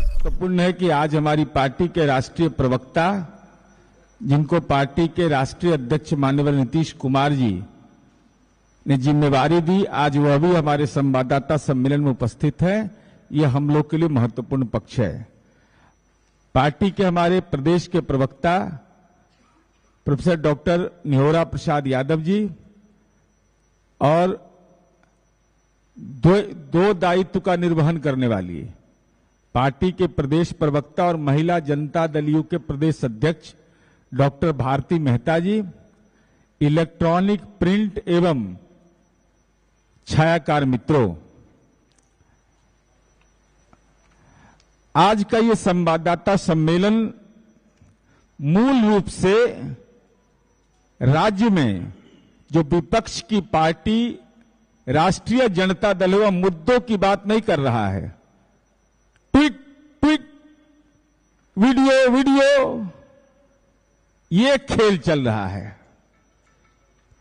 महत्वपूर्ण है कि आज हमारी पार्टी के राष्ट्रीय प्रवक्ता, जिनको पार्टी के राष्ट्रीय अध्यक्ष माननीय नीतीश कुमार जी ने जिम्मेवारी दी, आज वह भी हमारे संवाददाता सम्मेलन में उपस्थित है। यह हम लोग के लिए महत्वपूर्ण पक्ष है। पार्टी के हमारे प्रदेश के प्रवक्ता प्रोफेसर डॉक्टर निहोरा प्रसाद यादव जी और दो दायित्व का निर्वहन करने वाली पार्टी के प्रदेश प्रवक्ता और महिला जनता दल के प्रदेश अध्यक्ष डॉक्टर भारती मेहता जी, इलेक्ट्रॉनिक प्रिंट एवं छायाकार मित्रों, आज का ये संवाददाता सम्मेलन मूल रूप से राज्य में जो विपक्ष की पार्टी राष्ट्रीय जनता दल व मुद्दों की बात नहीं कर रहा है। ट्वीट ट्वीट, वीडियो वीडियो, ये खेल चल रहा है।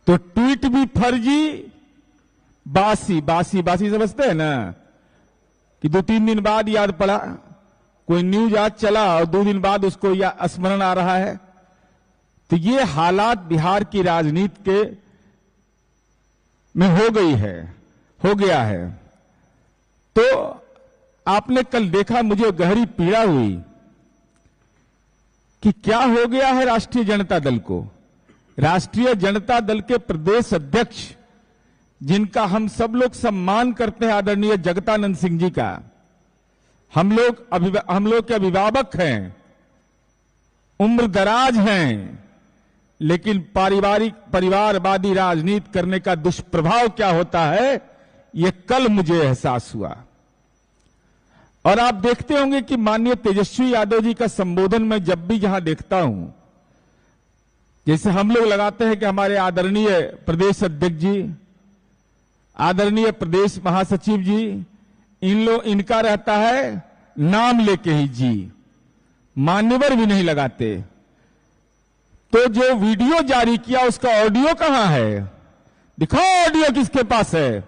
तो ट्वीट भी फर्जी, बासी बासी बासी समझते हैं ना, कि 2-3 दिन बाद याद पड़ा, कोई न्यूज आज चला और 2 दिन बाद उसको स्मरण आ रहा है। तो ये हालात बिहार की राजनीति के में हो गया है। तो आपने कल देखा, मुझे गहरी पीड़ा हुई कि क्या हो गया है राष्ट्रीय जनता दल को। राष्ट्रीय जनता दल के प्रदेश अध्यक्ष, जिनका हम सब लोग सम्मान करते हैं, आदरणीय जगतानंद सिंह जी का, हम लोग के अभिभावक हैं, उम्र दराज हैं, लेकिन परिवारवादी राजनीति करने का दुष्प्रभाव क्या होता है, ये कल मुझे एहसास हुआ। और आप देखते होंगे कि माननीय तेजस्वी यादव जी का संबोधन मैं जब भी जहां देखता हूं, जैसे हम लोग लगाते हैं कि हमारे आदरणीय प्रदेश अध्यक्ष जी, आदरणीय प्रदेश महासचिव जी, इनका रहता है नाम लेके ही जी, मान्यवर भी नहीं लगाते। तो जो वीडियो जारी किया उसका ऑडियो कहां है? दिखाओ ऑडियो किसके पास है।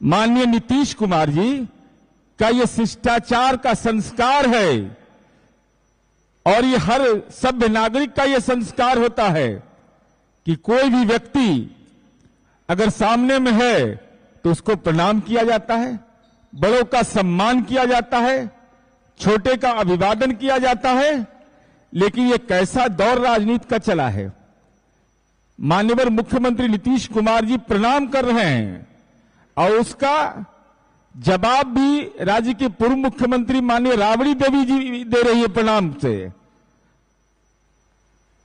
माननीय नीतीश कुमार जी का ये शिष्टाचार का संस्कार है और ये हर सभ्य नागरिक का ये संस्कार होता है कि कोई भी व्यक्ति अगर सामने में है तो उसको प्रणाम किया जाता है, बड़ों का सम्मान किया जाता है, छोटे का अभिवादन किया जाता है। लेकिन ये कैसा दौर राजनीति का चला है। माननीय मुख्यमंत्री नीतीश कुमार जी प्रणाम कर रहे हैं और उसका जवाब भी राज्य के पूर्व मुख्यमंत्री माननीय राबड़ी देवी जी दे रही है प्रणाम से।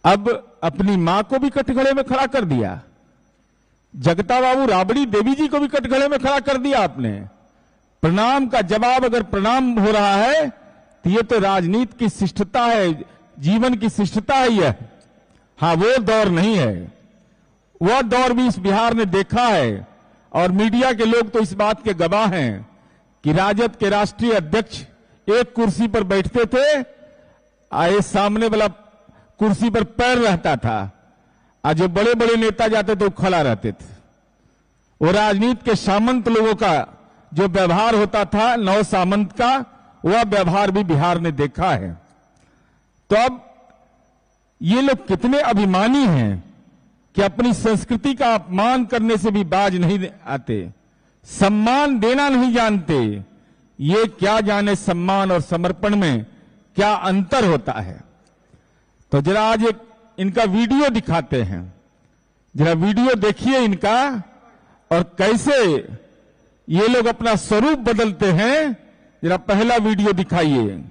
अब अपनी मां को भी कटघरे में खड़ा कर दिया, जगता बाबू राबड़ी देवी जी को भी कटघरे में खड़ा कर दिया आपने। प्रणाम का जवाब अगर प्रणाम हो रहा है तो ये तो राजनीति की शिष्टता है, जीवन की शिष्टता है यह। हां, वो दौर नहीं है। वह दौर भी इस बिहार ने देखा है और मीडिया के लोग तो इस बात के गवाह हैं कि राजद के राष्ट्रीय अध्यक्ष एक कुर्सी पर बैठते थे, आए सामने वाला कुर्सी पर पैर रहता था, आज जो बड़े बड़े नेता जाते थे वो खड़ा रहते थे। वो राजनीति के सामंत लोगों का जो व्यवहार होता था, नौ सामंत का, वह व्यवहार भी बिहार ने देखा है। तो अब ये लोग कितने अभिमानी हैं कि अपनी संस्कृति का अपमान करने से भी बाज नहीं आते, सम्मान देना नहीं जानते। ये क्या जाने सम्मान और समर्पण में क्या अंतर होता है। तो जरा आज एक इनका वीडियो दिखाते हैं, जरा वीडियो देखिए इनका और कैसे ये लोग अपना स्वरूप बदलते हैं। जरा पहला वीडियो दिखाइए।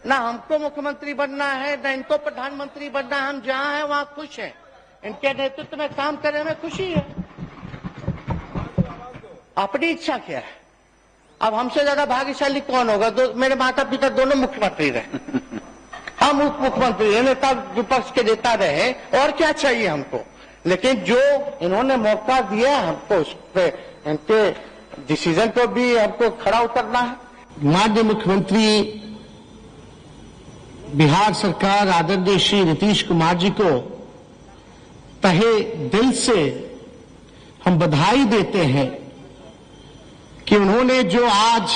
ना हमको मुख्यमंत्री बनना है, ना इनको प्रधानमंत्री बनना है। हम जहां हैं वहां खुश हैं। इनके नेतृत्व में काम करने में खुशी है। अपनी इच्छा क्या है? अब हमसे ज्यादा भाग्यशाली कौन होगा? मेरे माता पिता दोनों मुख्यमंत्री रहे, हम उप मुख्यमंत्री रहे, नेता विपक्ष के नेता रहे, और क्या चाहिए हमको? लेकिन जो इन्होंने मौका दिया हमको, उस पे इनके डिसीजन को भी हमको खड़ा उतरना है। माननीय मुख्यमंत्री बिहार सरकार आदरणीय श्री नीतीश कुमार जी को तहे दिल से हम बधाई देते हैं कि उन्होंने जो आज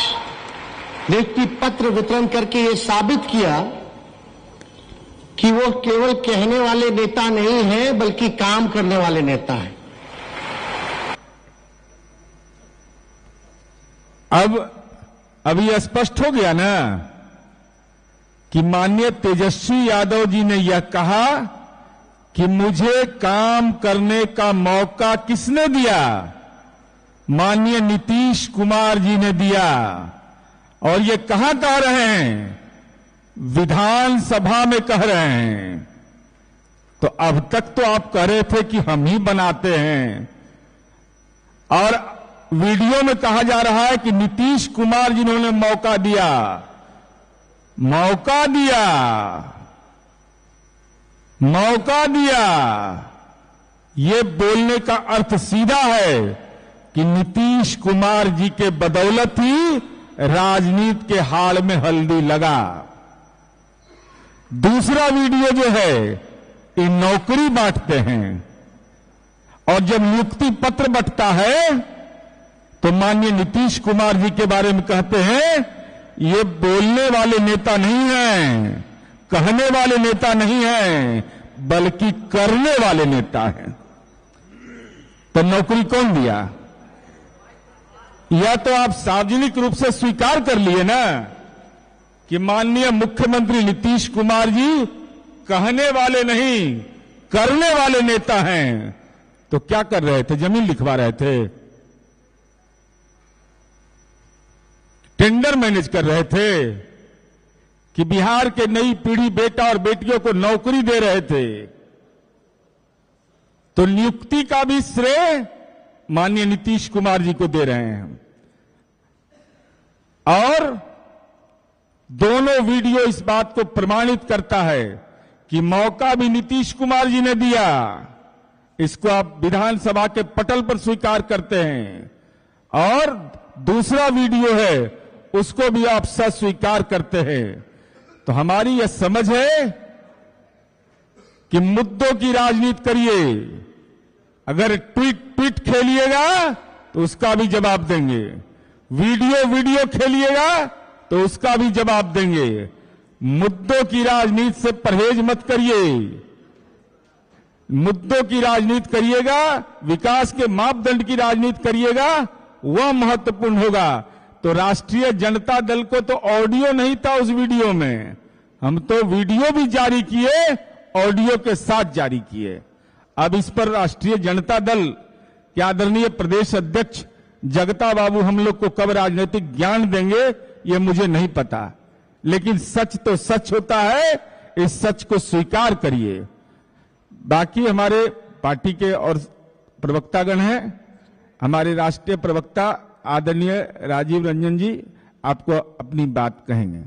नियुक्ति पत्र वितरण करके ये साबित किया कि वो केवल कहने वाले नेता नहीं हैं बल्कि काम करने वाले नेता हैं। अब यह स्पष्ट हो गया ना कि माननीय तेजस्वी यादव जी ने यह कहा कि मुझे काम करने का मौका किसने दिया? माननीय नीतीश कुमार जी ने दिया। और ये कहां कह रहे हैं? विधानसभा में कह रहे हैं। तो अब तक तो आप कह रहे थे कि हम ही बनाते हैं, और वीडियो में कहा जा रहा है कि नीतीश कुमार जिन्होंने मौका दिया, मौका दिया, मौका दिया। ये बोलने का अर्थ सीधा है कि नीतीश कुमार जी के बदौलत ही राजनीति के हाड़ में हल्दी लगा। दूसरा वीडियो जो है, ये नौकरी बांटते हैं, और जब नियुक्ति पत्र बंटता है तो माननीय नीतीश कुमार जी के बारे में कहते हैं ये बोलने वाले नेता नहीं हैं, कहने वाले नेता नहीं हैं, बल्कि करने वाले नेता हैं। तो नौकरी कौन दिया? या तो आप सार्वजनिक रूप से स्वीकार कर लिए ना कि माननीय मुख्यमंत्री नीतीश कुमार जी कहने वाले नहीं, करने वाले नेता हैं। तो क्या कर रहे थे? जमीन लिखवा रहे थे, टेंडर मैनेज कर रहे थे, कि बिहार के नई पीढ़ी बेटा और बेटियों को नौकरी दे रहे थे। तो नियुक्ति का भी श्रेय माननीय नीतीश कुमार जी को दे रहे हैं। और दोनों वीडियो इस बात को प्रमाणित करता है कि मौका भी नीतीश कुमार जी ने दिया। इसको आप विधानसभा के पटल पर स्वीकार करते हैं। और दूसरा वीडियो है, उसको भी आप स्वीकार करते हैं। तो हमारी यह समझ है कि मुद्दों की राजनीति करिए। अगर ट्वीट खेलिएगा तो उसका भी जवाब देंगे, वीडियो खेलिएगा तो उसका भी जवाब देंगे। मुद्दों की राजनीति से परहेज मत करिए। मुद्दों की राजनीति करिएगा, विकास के मापदंड की राजनीति करिएगा, वह महत्वपूर्ण होगा। तो राष्ट्रीय जनता दल को तो ऑडियो नहीं था उस वीडियो में, हम तो वीडियो भी जारी किए, ऑडियो के साथ जारी किए। अब इस पर राष्ट्रीय जनता दल के आदरणीय प्रदेश अध्यक्ष जगता बाबू हम लोग को कब राजनीतिक ज्ञान देंगे ये मुझे नहीं पता, लेकिन सच तो सच होता है, इस सच को स्वीकार करिए। बाकी हमारे पार्टी के और प्रवक्तागण हैं, हमारे राष्ट्रीय प्रवक्ता आदरणीय राजीव रंजन जी आपको अपनी बात कहेंगे।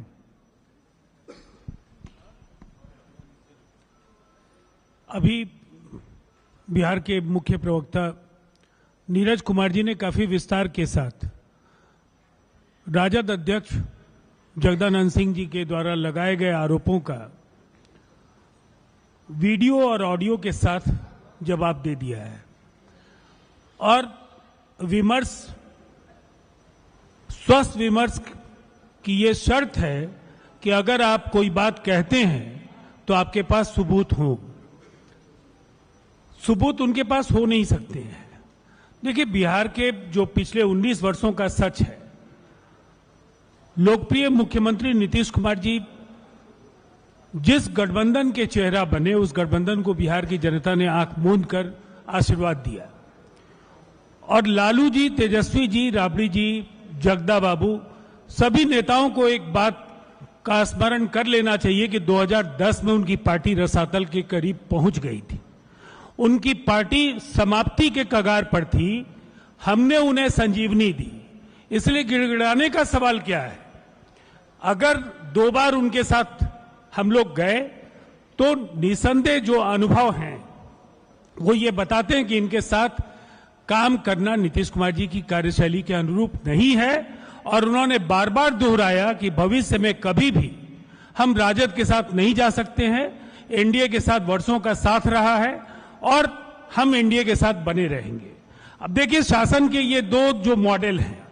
अभी बिहार के मुख्य प्रवक्ता नीरज कुमार जी ने काफी विस्तार के साथ राजद अध्यक्ष जगदानंद सिंह जी के द्वारा लगाए गए आरोपों का वीडियो और ऑडियो के साथ जवाब दे दिया है। और विमर्श, स्वस्थ विमर्श की ये शर्त है कि अगर आप कोई बात कहते हैं तो आपके पास सबूत हो। सबूत उनके पास हो नहीं सकते हैं। देखिए, बिहार के जो पिछले 19 वर्षों का सच है, लोकप्रिय मुख्यमंत्री नीतीश कुमार जी जिस गठबंधन के चेहरा बने, उस गठबंधन को बिहार की जनता ने आंख मूंद कर आशीर्वाद दिया। और लालू जी, तेजस्वी जी, राबड़ी जी, जगदा बाबू, सभी नेताओं को एक बात का स्मरण कर लेना चाहिए कि 2010 में उनकी पार्टी रसातल के करीब पहुंच गई थी। उनकी पार्टी समाप्ति के कगार पर थी, हमने उन्हें संजीवनी दी। इसलिए गिड़गिड़ाने का सवाल क्या है? अगर 2 बार उनके साथ हम लोग गए तो निसंदेह जो अनुभव हैं वो ये बताते हैं कि इनके साथ काम करना नीतीश कुमार जी की कार्यशैली के अनुरूप नहीं है। और उन्होंने बार बार दोहराया कि भविष्य में कभी भी हम राजद के साथ नहीं जा सकते हैं। एनडीए के साथ वर्षों का साथ रहा है और हम एनडीए के साथ बने रहेंगे। अब देखिए, शासन के ये दो जो मॉडल हैं,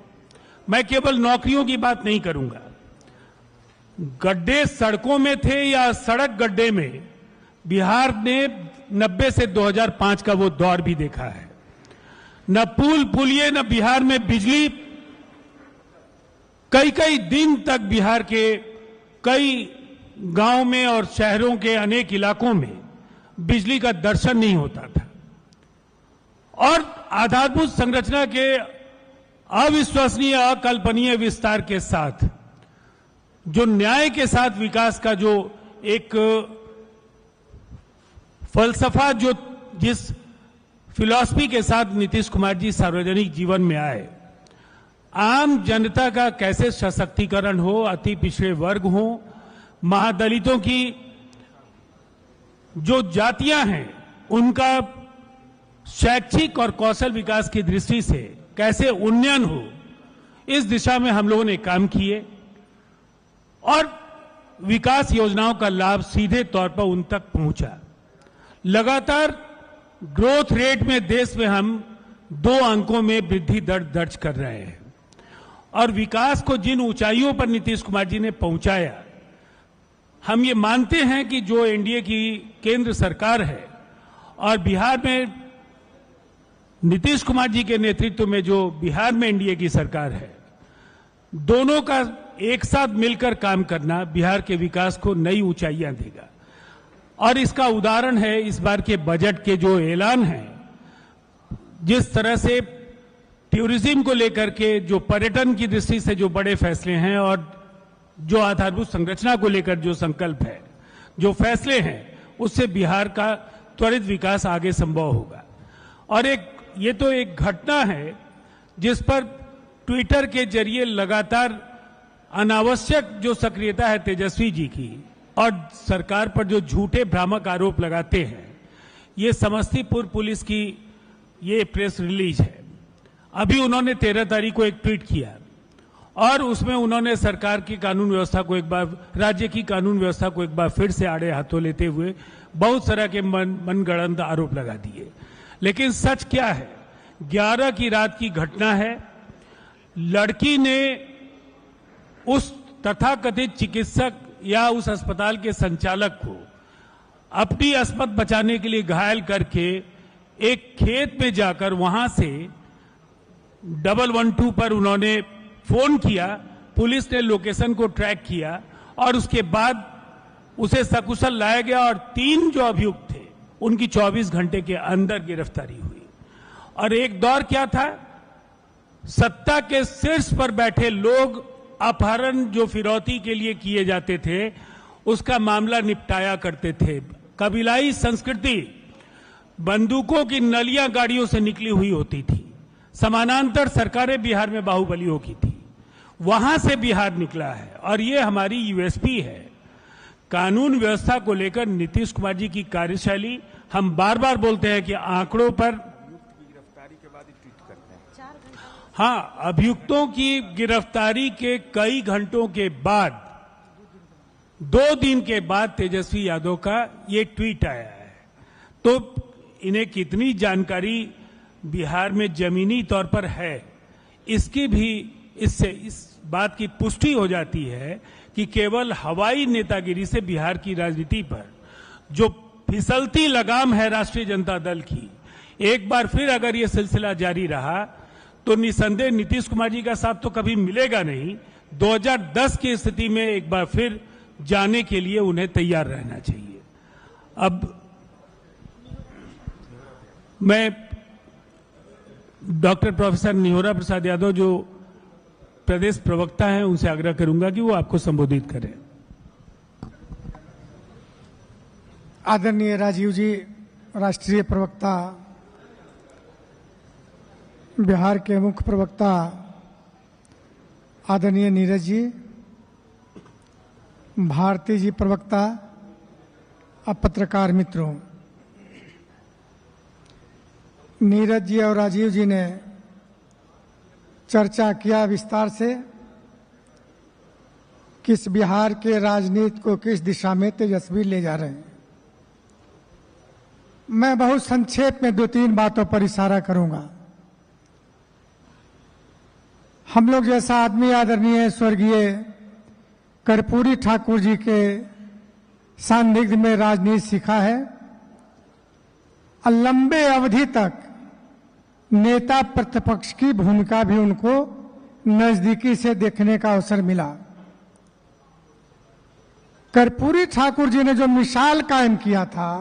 मैं केवल नौकरियों की बात नहीं करूंगा। गड्ढे सड़कों में थे या सड़क गड्ढे में, बिहार ने 90 से 2005 का वो दौर भी देखा है। न पुल पुलिये, न बिहार में बिजली। कई कई दिन तक बिहार के कई गांव में और शहरों के अनेक इलाकों में बिजली का दर्शन नहीं होता था। और आधारभूत संरचना के अविश्वसनीय, अकल्पनीय विस्तार के साथ, जो न्याय के साथ विकास का जो एक फलसफा, जो जिस फिलॉसफी के साथ नीतीश कुमार जी सार्वजनिक जीवन में आए, आम जनता का कैसे सशक्तिकरण हो, अति पिछड़े वर्ग हो, महादलितों की जो जातियां हैं उनका शैक्षिक और कौशल विकास की दृष्टि से कैसे उन्नयन हो, इस दिशा में हम लोगों ने काम किए और विकास योजनाओं का लाभ सीधे तौर पर उन तक पहुंचा। लगातार ग्रोथ रेट में देश में हम 2 अंकों में वृद्धि दर दर्ज कर रहे हैं और विकास को जिन ऊंचाइयों पर नीतीश कुमार जी ने पहुंचाया, हम ये मानते हैं कि जो एनडीए की केंद्र सरकार है और बिहार में नीतीश कुमार जी के नेतृत्व में जो बिहार में एनडीए की सरकार है, दोनों का एक साथ मिलकर काम करना बिहार के विकास को नई ऊंचाइयां देगा। और इसका उदाहरण है इस बार के बजट के जो ऐलान है, जिस तरह से टूरिज्म को लेकर के, जो पर्यटन की दृष्टि से जो बड़े फैसले हैं और जो आधारभूत संरचना को लेकर जो संकल्प है, जो फैसले हैं, उससे बिहार का त्वरित विकास आगे संभव होगा। और ये तो एक घटना है जिस पर ट्विटर के जरिए लगातार अनावश्यक जो सक्रियता है तेजस्वी जी की और सरकार पर जो झूठे भ्रामक आरोप लगाते हैं, ये समस्तीपुर पुलिस की ये प्रेस रिलीज है। अभी उन्होंने 13 तारीख को एक ट्वीट किया और उसमें उन्होंने सरकार की कानून व्यवस्था को एक बार, राज्य की कानून व्यवस्था को एक बार फिर से आड़े हाथों लेते हुए बहुत तरह के मनगढ़ंत आरोप लगा दिए। लेकिन सच क्या है? 11 की रात की घटना है। लड़की ने उस तथाकथित चिकित्सक या उस अस्पताल के संचालक को अपनी अस्मत बचाने के लिए घायल करके एक खेत में जाकर वहां से 112 पर उन्होंने फोन किया। पुलिस ने लोकेशन को ट्रैक किया और उसके बाद उसे सकुशल लाया गया और 3 जो अभियुक्त थे उनकी 24 घंटे के अंदर गिरफ्तारी हुई। और एक दौर क्या था, सत्ता के शीर्ष पर बैठे लोग अपहरण जो फिरौती के लिए किए जाते थे उसका मामला निपटाया करते थे। कबीलाई संस्कृति बंदूकों की नलियां गाड़ियों से निकली हुई होती थी। समानांतर सरकारें बिहार में बाहुबलियों की थी, वहां से बिहार निकला है और ये हमारी यूएसपी है। कानून व्यवस्था को लेकर नीतीश कुमार जी की कार्यशैली, हम बार बार बोलते हैं कि आंकड़ों पर, हाँ, अभियुक्तों की गिरफ्तारी के कई घंटों के बाद, 2 दिन के बाद तेजस्वी यादव का ये ट्वीट आया है। तो इन्हें कितनी जानकारी बिहार में जमीनी तौर पर है, इसकी भी इससे इस बात की पुष्टि हो जाती है कि केवल हवाई नेतागिरी से बिहार की राजनीति पर जो फिसलती लगाम है राष्ट्रीय जनता दल की, एक बार फिर अगर ये सिलसिला जारी रहा तो निसंदेह नीतीश कुमार जी का साथ तो कभी मिलेगा नहीं। 2010 की स्थिति में एक बार फिर जाने के लिए उन्हें तैयार रहना चाहिए। अब मैं डॉक्टर प्रोफेसर निहोरा प्रसाद यादव जो प्रदेश प्रवक्ता हैं उनसे आग्रह करूंगा कि वो आपको संबोधित करें। आदरणीय राजीव जी, राष्ट्रीय प्रवक्ता, बिहार के मुख्य प्रवक्ता आदरणीय नीरज जी, भारती जी प्रवक्ता, अब पत्रकार मित्रों, नीरज जी और राजीव जी ने चर्चा किया विस्तार से किस बिहार के राजनीति को किस दिशा में तेजस्वी ले जा रहे हैं। मैं बहुत संक्षेप में 2-3 बातों पर इशारा करूंगा। हम लोग जैसा आदमी आदरणीय स्वर्गीय कर्पूरी ठाकुर जी के सानिध्य में राजनीति सीखा है और लंबे अवधि तक नेता प्रतिपक्ष की भूमिका भी उनको नजदीकी से देखने का अवसर मिला। कर्पूरी ठाकुर जी ने जो मिसाल कायम किया था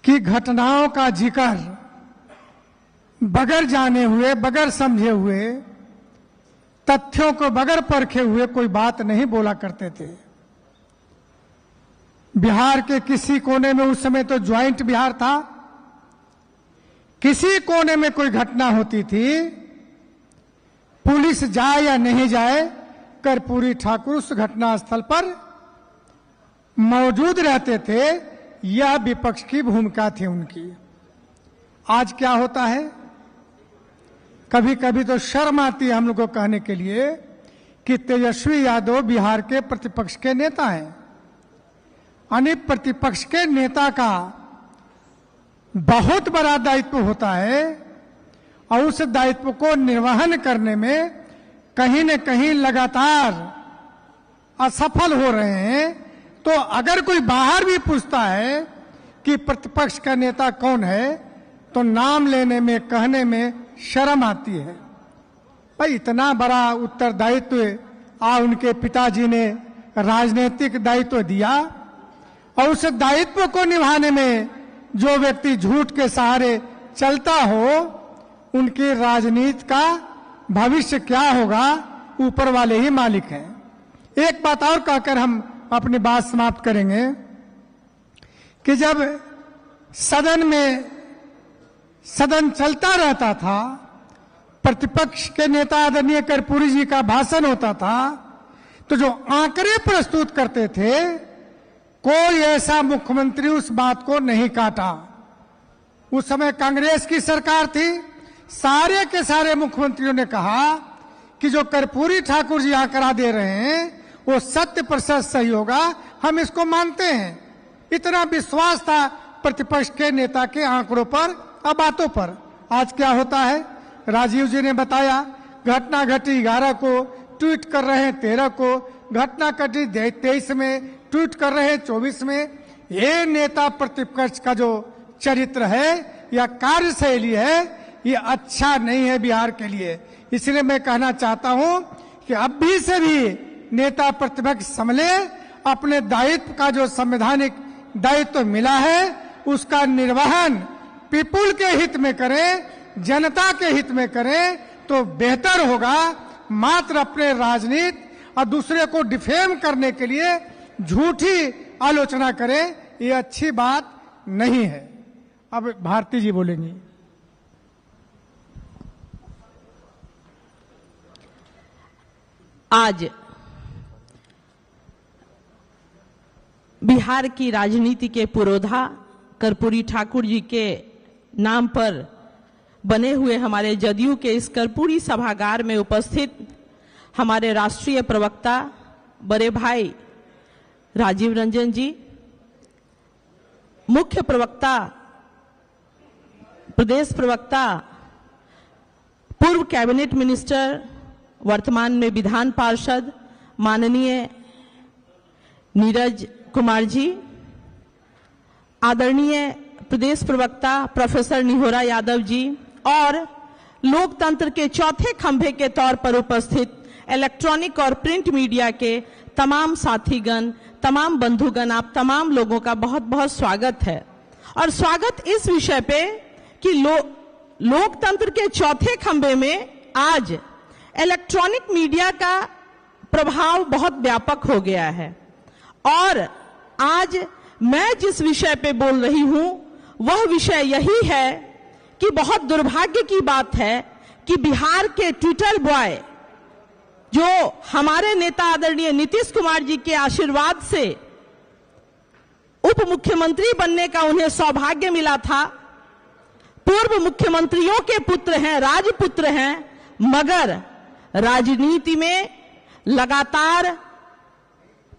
कि घटनाओं का जिक्र बगैर जाने हुए, बगैर समझे हुए, तथ्यों को बगैर परखे हुए कोई बात नहीं बोला करते थे। बिहार के किसी कोने में, उस समय तो ज्वाइंट बिहार था, किसी कोने में कोई घटना होती थी, पुलिस जाए या नहीं जाए, कर्पूरी ठाकुर उस घटना स्थल पर मौजूद रहते थे। यह विपक्ष की भूमिका थी उनकी। आज क्या होता है, कभी कभी तो शर्म आती है हम लोग को कहने के लिए कि तेजस्वी यादव बिहार के प्रतिपक्ष के नेता हैं। यानी प्रतिपक्ष के नेता का बहुत बड़ा दायित्व होता है और उस दायित्व को निर्वहन करने में कहीं न कहीं लगातार असफल हो रहे हैं। तो अगर कोई बाहर भी पूछता है कि प्रतिपक्ष का नेता कौन है, तो नाम लेने में, कहने में शर्म आती है। भाई इतना बड़ा उत्तरदायित्व उनके पिताजी ने राजनीतिक दायित्व दिया और उस दायित्व को निभाने में जो व्यक्ति झूठ के सहारे चलता हो, उनकी राजनीति का भविष्य क्या होगा, ऊपर वाले ही मालिक हैं। एक बात और कहकर हम अपनी बात समाप्त करेंगे कि जब सदन चलता रहता था, प्रतिपक्ष के नेता आदरणीय कर्पूरी जी का भाषण होता था, तो जो आंकड़े प्रस्तुत करते थे, कोई ऐसा मुख्यमंत्री उस बात को नहीं काटा। उस समय कांग्रेस की सरकार थी, सारे के सारे मुख्यमंत्रियों ने कहा कि जो कर्पूरी ठाकुर जी आंकड़ा दे रहे हैं वो 100% सही होगा, हम इसको मानते हैं। इतना विश्वास था प्रतिपक्ष के नेता के आंकड़ों पर और बातों पर। आज क्या होता है, राजीव जी ने बताया, घटना घटी 11 को, ट्वीट कर रहे हैं 13 को, घटना घटी 23 में, ट्वीट कर रहे हैं 24 में। ये नेता प्रतिपक्ष का जो चरित्र है या कार्यशैली है, ये अच्छा नहीं है बिहार के लिए। इसलिए मैं कहना चाहता हूं कि अभी से भी नेता प्रतिपक्ष संभले, अपने दायित्व का जो संवैधानिक दायित्व मिला है उसका निर्वहन पीपुल के हित में करें, जनता के हित में करें तो बेहतर होगा। मात्र अपने राजनीति और दूसरे को डिफेम करने के लिए झूठी आलोचना करें, ये अच्छी बात नहीं है। अब भारती जी बोलेंगी। आज बिहार की राजनीति के पुरोधा कर्पूरी ठाकुर जी के नाम पर बने हुए हमारे जदयू के इस कर्पूरी सभागार में उपस्थित हमारे राष्ट्रीय प्रवक्ता बड़े भाई राजीव रंजन जी, मुख्य प्रवक्ता, प्रदेश प्रवक्ता, पूर्व कैबिनेट मिनिस्टर, वर्तमान में विधान पार्षद माननीय नीरज कुमार जी, आदरणीय प्रदेश प्रवक्ता प्रोफेसर निहोरा यादव जी और लोकतंत्र के चौथे खंभे के तौर पर उपस्थित इलेक्ट्रॉनिक और प्रिंट मीडिया के तमाम साथीगण, तमाम बंधुगण, आप तमाम लोगों का बहुत बहुत स्वागत है। और स्वागत इस विषय पे कि लोकतंत्र के चौथे खंभे में आज इलेक्ट्रॉनिक मीडिया का प्रभाव बहुत व्यापक हो गया है। और आज मैं जिस विषय पे बोल रही हूं वह विषय यही है कि बहुत दुर्भाग्य की बात है कि बिहार के ट्विटर बॉय, जो हमारे नेता आदरणीय नीतीश कुमार जी के आशीर्वाद से उप मुख्यमंत्री बनने का उन्हें सौभाग्य मिला था, पूर्व मुख्यमंत्रियों के पुत्र हैं, राजपुत्र हैं, मगर राजनीति में लगातार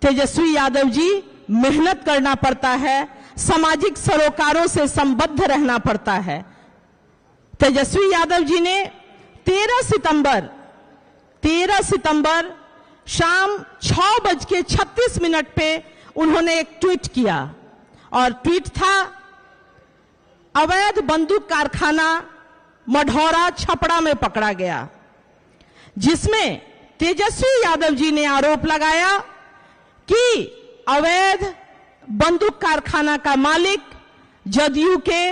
तेजस्वी यादव जी मेहनत करना पड़ता है, सामाजिक सरोकारों से संबद्ध रहना पड़ता है। तेजस्वी यादव जी ने 13 सितंबर शाम 6:36 पे उन्होंने एक ट्वीट किया और ट्वीट था, अवैध बंदूक कारखाना मढ़ौरा छपरा में पकड़ा गया, जिसमें तेजस्वी यादव जी ने आरोप लगाया कि अवैध बंदूक कारखाना का मालिक जदयू के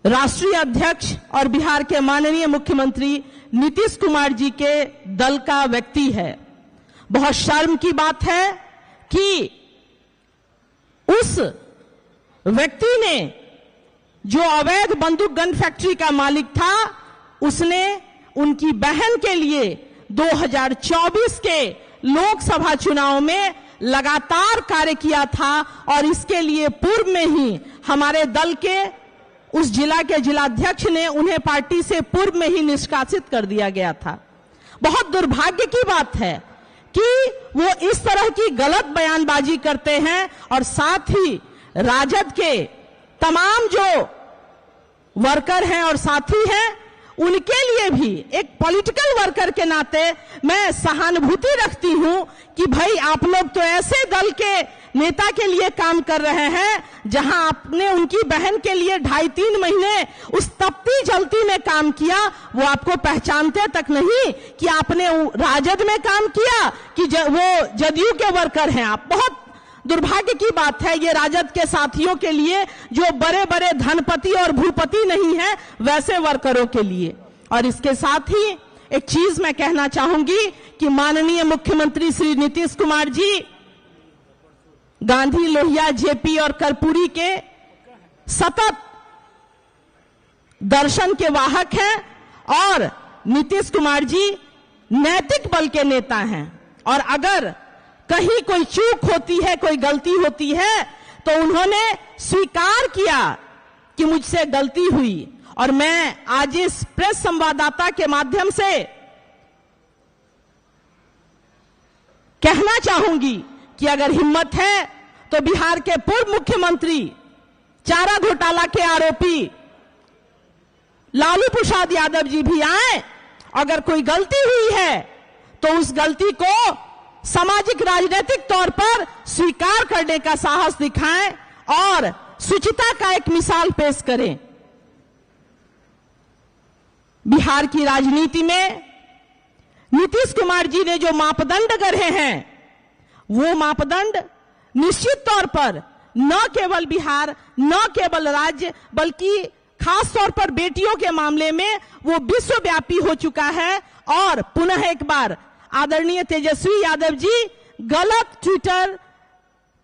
राष्ट्रीय अध्यक्ष और बिहार के माननीय मुख्यमंत्री नीतीश कुमार जी के दल का व्यक्ति है। बहुत शर्म की बात है कि उस व्यक्ति ने, जो अवैध बंदूक गन फैक्ट्री का मालिक था, उसने उनकी बहन के लिए 2024 के लोकसभा चुनाव में लगातार कार्य किया था और इसके लिए पूर्व में ही हमारे दल के उस जिला के जिलाध्यक्ष ने उन्हें पार्टी से पूर्व में ही निष्कासित कर दिया गया था। बहुत दुर्भाग्य की बात है कि वो इस तरह की गलत बयानबाजी करते हैं और साथ ही राजद के तमाम जो वर्कर हैं और साथी हैं, उनके लिए भी एक पॉलिटिकल वर्कर के नाते मैं सहानुभूति रखती हूं कि भाई आप लोग तो ऐसे दल के नेता के लिए काम कर रहे हैं जहां आपने उनकी बहन के लिए 2.5-3 महीने उस तपती जलती में काम किया, वो आपको पहचानते तक नहीं कि आपने राजद में काम किया कि वो जदयू के वर्कर हैं आप। बहुत दुर्भाग्य की बात है ये राजद के साथियों के लिए, जो बड़े बड़े धनपति और भूपति नहीं है वैसे वर्करों के लिए। और इसके साथ ही एक चीज मैं कहना चाहूंगी कि माननीय मुख्यमंत्री श्री नीतीश कुमार जी गांधी, लोहिया, जेपी और कर्पूरी के सतत दर्शन के वाहक हैं और नीतीश कुमार जी नैतिक बल के नेता हैं और अगर कहीं कोई चूक होती है, कोई गलती होती है तो उन्होंने स्वीकार किया कि मुझसे गलती हुई। और मैं आज इस प्रेस संवाददाता के माध्यम से कहना चाहूंगी कि अगर हिम्मत है तो बिहार के पूर्व मुख्यमंत्री, चारा घोटाला के आरोपी लालू प्रसाद यादव जी भी आए। अगर कोई गलती हुई है तो उस गलती को सामाजिक राजनीतिक तौर पर स्वीकार करने का साहस दिखाएं और शुचिता का एक मिसाल पेश करें। बिहार की राजनीति में नीतीश कुमार जी ने जो मापदंड गढ़े हैं, वो मापदंड निश्चित तौर पर न केवल बिहार, न केवल राज्य, बल्कि खास तौर पर बेटियों के मामले में वो विश्वव्यापी हो चुका है। और पुनः एक बार आदरणीय तेजस्वी यादव जी गलत ट्विटर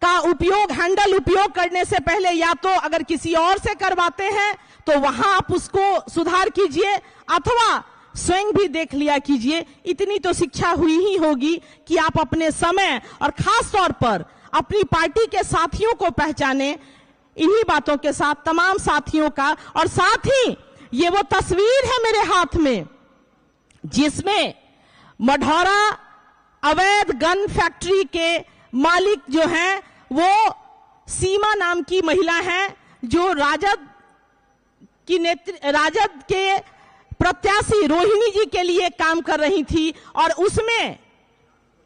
का उपयोग, हैंडल उपयोग करने से पहले या तो अगर किसी और से करवाते हैं तो वहां आप उसको सुधार कीजिए अथवा स्वयं भी देख लिया कीजिए। इतनी तो शिक्षा हुई ही होगी कि आप अपने समय और खास तौर पर अपनी पार्टी के साथियों को पहचाने। इन्हीं बातों के साथ तमाम साथियों का, और साथ ही ये वो तस्वीर है मेरे हाथ में जिसमें मढ़ौरा अवैध गन फैक्ट्री के मालिक जो हैं वो सीमा नाम की महिला हैं, जो राजद के प्रत्याशी रोहिणी जी के लिए काम कर रही थी और उसमें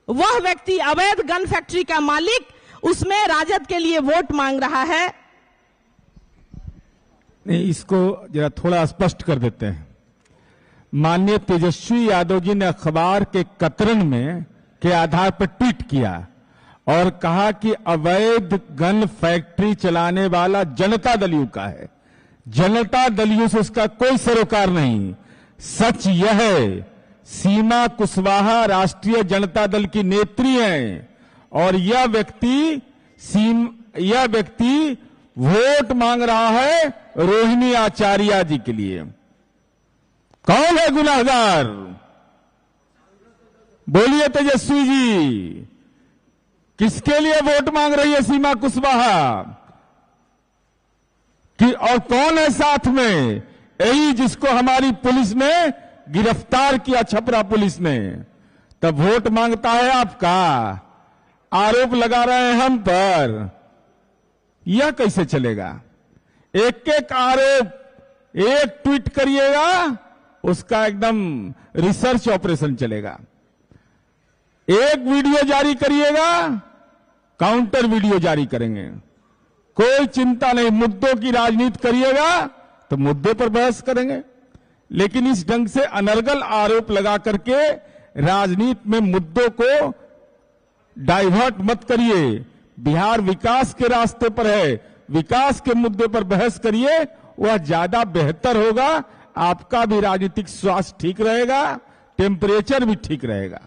वह व्यक्ति अवैध गन फैक्ट्री का मालिक उसमें राजद के लिए वोट मांग रहा है। नहीं, इसको जरा थोड़ा स्पष्ट कर देते हैं। माननीय तेजस्वी यादव जी ने अखबार के कतरन में के आधार पर ट्वीट किया और कहा कि अवैध गन फैक्ट्री चलाने वाला जनता दलियों का है, जनता दलियों से उसका कोई सरोकार नहीं। सच यह है, सीमा कुशवाहा राष्ट्रीय जनता दल की नेत्री हैं और यह व्यक्ति वोट मांग रहा है रोहिणी आचार्य जी के लिए। कौन है गुनाहगार? बोलिए तेजस्वी जी, किसके लिए वोट मांग रही है सीमा कुशवाहा कि, और कौन है साथ में? यही जिसको हमारी पुलिस ने गिरफ्तार किया, छपरा पुलिस ने। तब वोट मांगता है आपका, आरोप लगा रहे हैं हम पर। यह कैसे चलेगा? एक एक आरोप, एक ट्वीट करिएगा उसका एकदम रिसर्च ऑपरेशन चलेगा। एक वीडियो जारी करिएगा, काउंटर वीडियो जारी करेंगे। कोई चिंता नहीं, मुद्दों की राजनीति करिएगा तो मुद्दे पर बहस करेंगे, लेकिन इस ढंग से अनर्गल आरोप लगा करके राजनीति में मुद्दों को डाइवर्ट मत करिए। बिहार विकास के रास्ते पर है, विकास के मुद्दे पर बहस करिए, वह ज्यादा बेहतर होगा। आपका भी राजनीतिक स्वास्थ्य ठीक रहेगा, टेम्परेचर भी ठीक रहेगा।